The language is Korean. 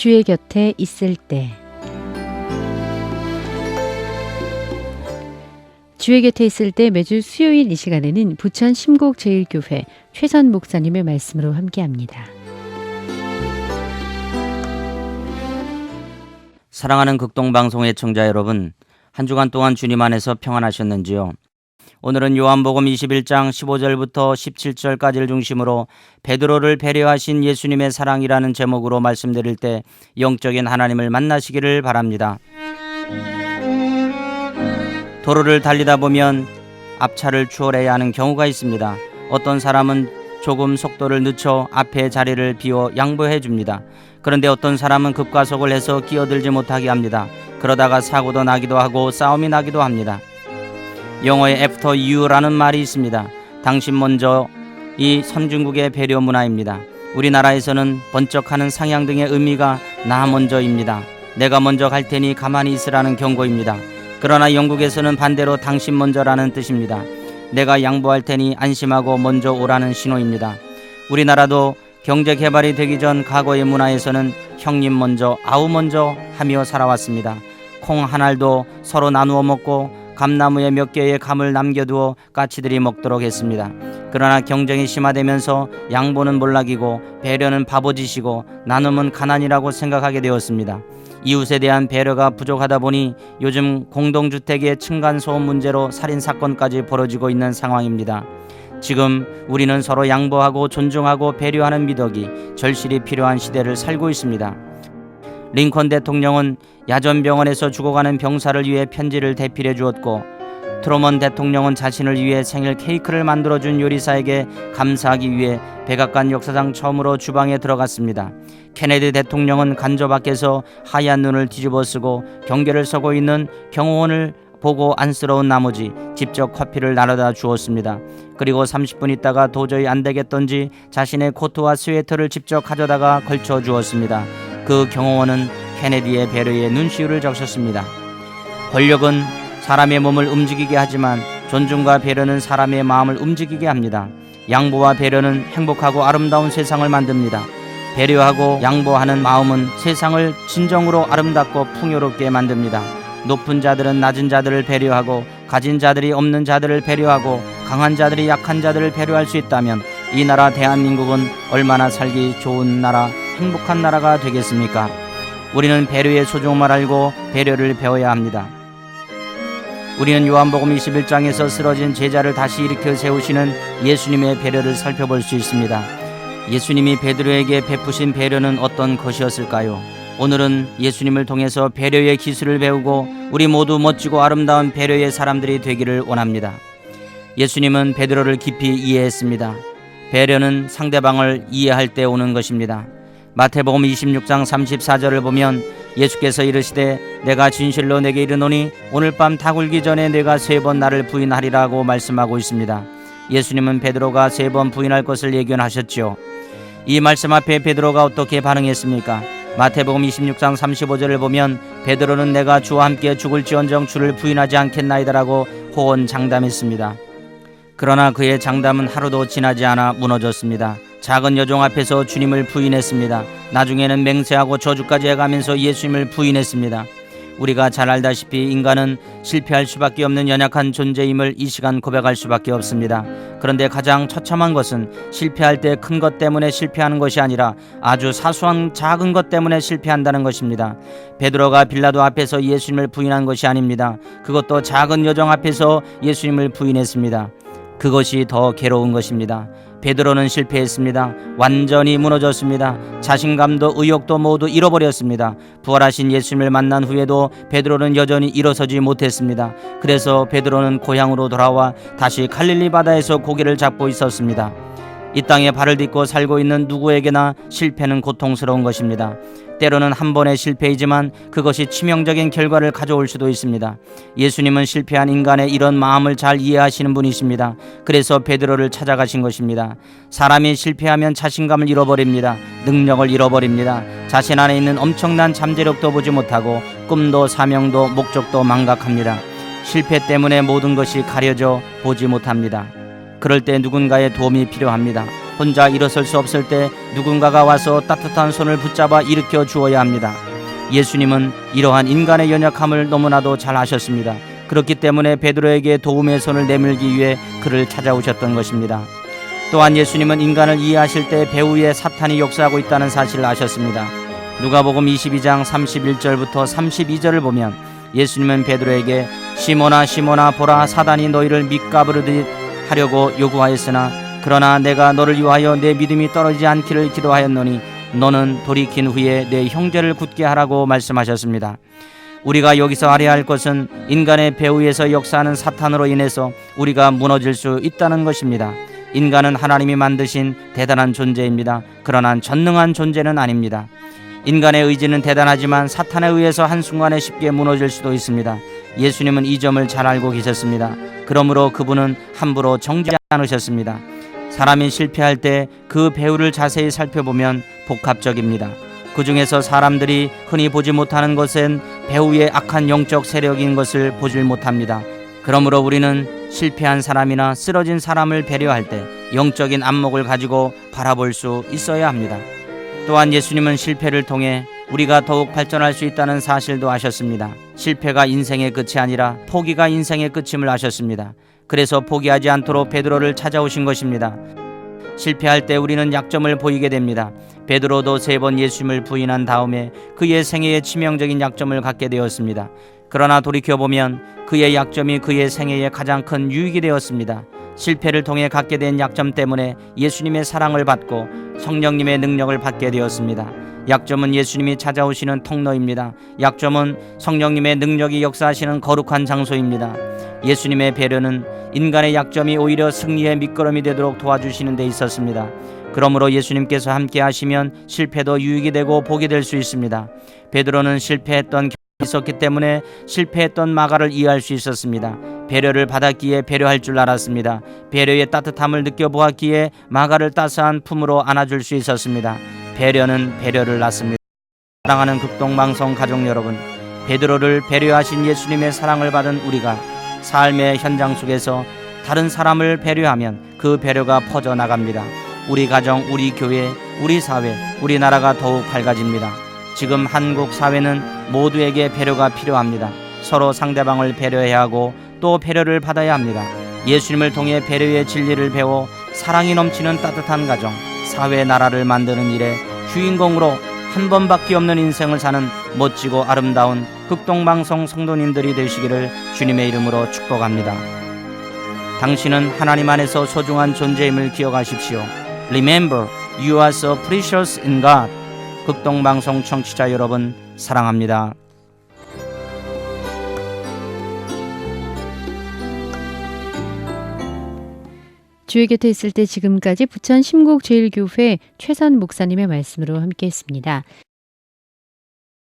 주의 곁에 있을 때. 주의 곁에 있을 때 매주 수요일 이 시간에는 부천 심곡제일교회 최선 목사님의 말씀으로 함께합니다. 사랑하는 극동방송 애청자 여러분, 한 주간 동안 주님 안에서 평안하셨는지요? 오늘은 요한복음 21장 15절부터 17절까지를 중심으로 베드로를 배려하신 예수님의 사랑이라는 제목으로 말씀드릴 때 영적인 하나님을 만나시기를 바랍니다. 도로를 달리다 보면 앞차를 추월해야 하는 경우가 있습니다. 어떤 사람은 조금 속도를 늦춰 앞에 자리를 비워 양보해 줍니다. 그런데 어떤 사람은 급과속을 해서 끼어들지 못하게 합니다. 그러다가 사고도 나기도 하고 싸움이 나기도 합니다. 영어에 after you라는 말이 있습니다. 당신 먼저, 이 선진국의 배려 문화입니다. 우리나라에서는 번쩍하는 상향등의 의미가 나 먼저입니다. 내가 먼저 갈 테니 가만히 있으라는 경고입니다. 그러나 영국에서는 반대로 당신 먼저라는 뜻입니다. 내가 양보할 테니 안심하고 먼저 오라는 신호입니다. 우리나라도 경제 개발이 되기 전 과거의 문화에서는 형님 먼저, 아우 먼저 하며 살아왔습니다. 콩 한 알도 서로 나누어 먹고 감나무에 몇 개의 감을 남겨두어 까치들이 먹도록 했습니다. 그러나 경쟁이 심화되면서 양보는 몰락이고 배려는 바보짓이고 나눔은 가난이라고 생각하게 되었습니다. 이웃에 대한 배려가 부족하다 보니 요즘 공동주택의 층간소음 문제로 살인사건까지 벌어지고 있는 상황입니다. 지금 우리는 서로 양보하고 존중하고 배려하는 미덕이 절실히 필요한 시대를 살고 있습니다. 링컨 대통령은 야전병원에서 죽어가는 병사를 위해 편지를 대필해 주었고, 트루먼 대통령은 자신을 위해 생일 케이크를 만들어준 요리사에게 감사하기 위해 백악관 역사상 처음으로 주방에 들어갔습니다. 케네디 대통령은 간저 밖에서 하얀 눈을 뒤집어 쓰고 경계를 서고 있는 경호원을 보고 안쓰러운 나머지 직접 커피를 나눠다 주었습니다. 그리고 30분 있다가 도저히 안 되겠던지 자신의 코트와 스웨터를 직접 가져다가 걸쳐 주었습니다. 그 경호원은 케네디의 배려에 눈시울을 적셨습니다. 권력은 사람의 몸을 움직이게 하지만 존중과 배려는 사람의 마음을 움직이게 합니다. 양보와 배려는 행복하고 아름다운 세상을 만듭니다. 배려하고 양보하는 마음은 세상을 진정으로 아름답고 풍요롭게 만듭니다. 높은 자들은 낮은 자들을 배려하고 가진 자들이 없는 자들을 배려하고 강한 자들이 약한 자들을 배려할 수 있다면 이 나라 대한민국은 얼마나 살기 좋은 나라, 행복한 나라가 되겠습니까? 우리는 배려의 소중함을 알고 배려를 배워야 합니다. 우리는 요한복음 21장에서 쓰러진 제자를 다시 일으켜 세우시는 예수님의 배려를 살펴볼 수 있습니다. 예수님이 베드로에게 베푸신 배려는 어떤 것이었을까요? 오늘은 예수님을 통해서 배려의 기술을 배우고 우리 모두 멋지고 아름다운 배려의 사람들이 되기를 원합니다. 예수님은 베드로를 깊이 이해했습니다. 배려는 상대방을 이해할 때 오는 것입니다. 마태복음 26장 34절을 보면 예수께서 이르시되 내가 진실로 내게 이르노니 오늘 밤 다 굴기 전에 내가 3번 나를 부인하리라고 말씀하고 있습니다. 예수님은 베드로가 3번 부인할 것을 예견하셨죠. 이 말씀 앞에 베드로가 어떻게 반응했습니까? 마태복음 26장 35절을 보면 베드로는 내가 주와 함께 죽을지언정 주를 부인하지 않겠나이다라고 호언장담했습니다. 그러나 그의 장담은 하루도 지나지 않아 무너졌습니다. 작은 여종 앞에서 주님을 부인했습니다. 나중에는 맹세하고 저주까지 해가면서 예수님을 부인했습니다. 우리가 잘 알다시피 인간은 실패할 수밖에 없는 연약한 존재임을 이 시간 고백할 수밖에 없습니다. 그런데 가장 처참한 것은 실패할 때 큰 것 때문에 실패하는 것이 아니라 아주 사소한 작은 것 때문에 실패한다는 것입니다. 베드로가 빌라도 앞에서 예수님을 부인한 것이 아닙니다. 그것도 작은 여종 앞에서 예수님을 부인했습니다. 그것이 더 괴로운 것입니다. 베드로는 실패했습니다. 완전히 무너졌습니다. 자신감도 의욕도 모두 잃어버렸습니다. 부활하신 예수님을 만난 후에도 베드로는 여전히 일어서지 못했습니다. 그래서 베드로는 고향으로 돌아와 다시 갈릴리 바다에서 고기를 잡고 있었습니다. 이 땅에 발을 딛고 살고 있는 누구에게나 실패는 고통스러운 것입니다. 때로는 한 번의 실패이지만 그것이 치명적인 결과를 가져올 수도 있습니다. 예수님은 실패한 인간의 이런 마음을 잘 이해하시는 분이십니다. 그래서 베드로를 찾아가신 것입니다. 사람이 실패하면 자신감을 잃어버립니다. 능력을 잃어버립니다. 자신 안에 있는 엄청난 잠재력도 보지 못하고 꿈도 사명도 목적도 망각합니다. 실패 때문에 모든 것이 가려져 보지 못합니다. 그럴 때 누군가의 도움이 필요합니다. 혼자 일어설 수 없을 때 누군가가 와서 따뜻한 손을 붙잡아 일으켜 주어야 합니다. 예수님은 이러한 인간의 연약함을 너무나도 잘 아셨습니다. 그렇기 때문에 베드로에게 도움의 손을 내밀기 위해 그를 찾아오셨던 것입니다. 또한 예수님은 인간을 이해하실 때 배후에 사탄이 역사하고 있다는 사실을 아셨습니다. 누가복음 22장 31절부터 32절을 보면 예수님은 베드로에게 시몬아 시몬아 보라 사단이 너희를 밑가부르듯 하려고 요구하였으나 그러나 내가 너를 위하여 내 믿음이 떨어지지 않기를 기도하였노니 너는 돌이킨 후에 내 형제를 굳게 하라고 말씀하셨습니다. 우리가 여기서 알아야 할 것은 인간의 배후에서 역사하는 사탄으로 인해서 우리가 무너질 수 있다는 것입니다. 인간은 하나님이 만드신 대단한 존재입니다. 그러나 전능한 존재는 아닙니다. 인간의 의지는 대단하지만 사탄에 의해서 한순간에 쉽게 무너질 수도 있습니다. 예수님은 이 점을 잘 알고 계셨습니다. 그러므로 그분은 함부로 정죄하지 않으셨습니다. 사람이 실패할 때 그 배후를 자세히 살펴보면 복합적입니다. 그 중에서 사람들이 흔히 보지 못하는 것은 배후의 악한 영적 세력인 것을 보질 못합니다. 그러므로 우리는 실패한 사람이나 쓰러진 사람을 배려할 때 영적인 안목을 가지고 바라볼 수 있어야 합니다. 또한 예수님은 실패를 통해 우리가 더욱 발전할 수 있다는 사실도 아셨습니다. 실패가 인생의 끝이 아니라 포기가 인생의 끝임을 아셨습니다. 그래서 포기하지 않도록 베드로를 찾아오신 것입니다. 실패할 때 우리는 약점을 보이게 됩니다. 베드로도 3번 예수님을 부인한 다음에 그의 생애에 치명적인 약점을 갖게 되었습니다. 그러나 돌이켜보면 그의 약점이 그의 생애에 가장 큰 유익이 되었습니다. 실패를 통해 갖게 된 약점 때문에 예수님의 사랑을 받고 성령님의 능력을 받게 되었습니다. 약점은 예수님이 찾아오시는 통로입니다. 약점은 성령님의 능력이 역사하시는 거룩한 장소입니다. 예수님의 배려는 인간의 약점이 오히려 승리의 밑거름이 되도록 도와주시는 데 있었습니다. 그러므로 예수님께서 함께 하시면 실패도 유익이 되고 복이 될 수 있습니다. 베드로는 실패했던 경험이 있었기 때문에 실패했던 마가를 이해할 수 있었습니다. 배려를 받았기에 배려할 줄 알았습니다. 배려의 따뜻함을 느껴보았기에 마가를 따스한 품으로 안아줄 수 있었습니다. 배려는 배려를 낳습니다. 사랑하는 극동방송 가족 여러분, 베드로를 배려하신 예수님의 사랑을 받은 우리가 삶의 현장 속에서 다른 사람을 배려하면 그 배려가 퍼져나갑니다. 우리 가정, 우리 교회, 우리 사회, 우리나라가 더욱 밝아집니다. 지금 한국 사회는 모두에게 배려가 필요합니다. 서로 상대방을 배려해야 하고 또 배려를 받아야 합니다. 예수님을 통해 배려의 진리를 배워 사랑이 넘치는 따뜻한 가정, 사회, 나라를 만드는 일에 주인공으로 한 번밖에 없는 인생을 사는 멋지고 아름다운 극동방송 성도님들이 되시기를 주님의 이름으로 축복합니다. 당신은 하나님 안에서 소중한 존재임을 기억하십시오. Remember, you are so precious in God. 극동방송 청취자 여러분, 사랑합니다. 주의 곁에 있을 때 지금까지 부천 심곡제일교회 최선 목사님의 말씀으로 함께했습니다.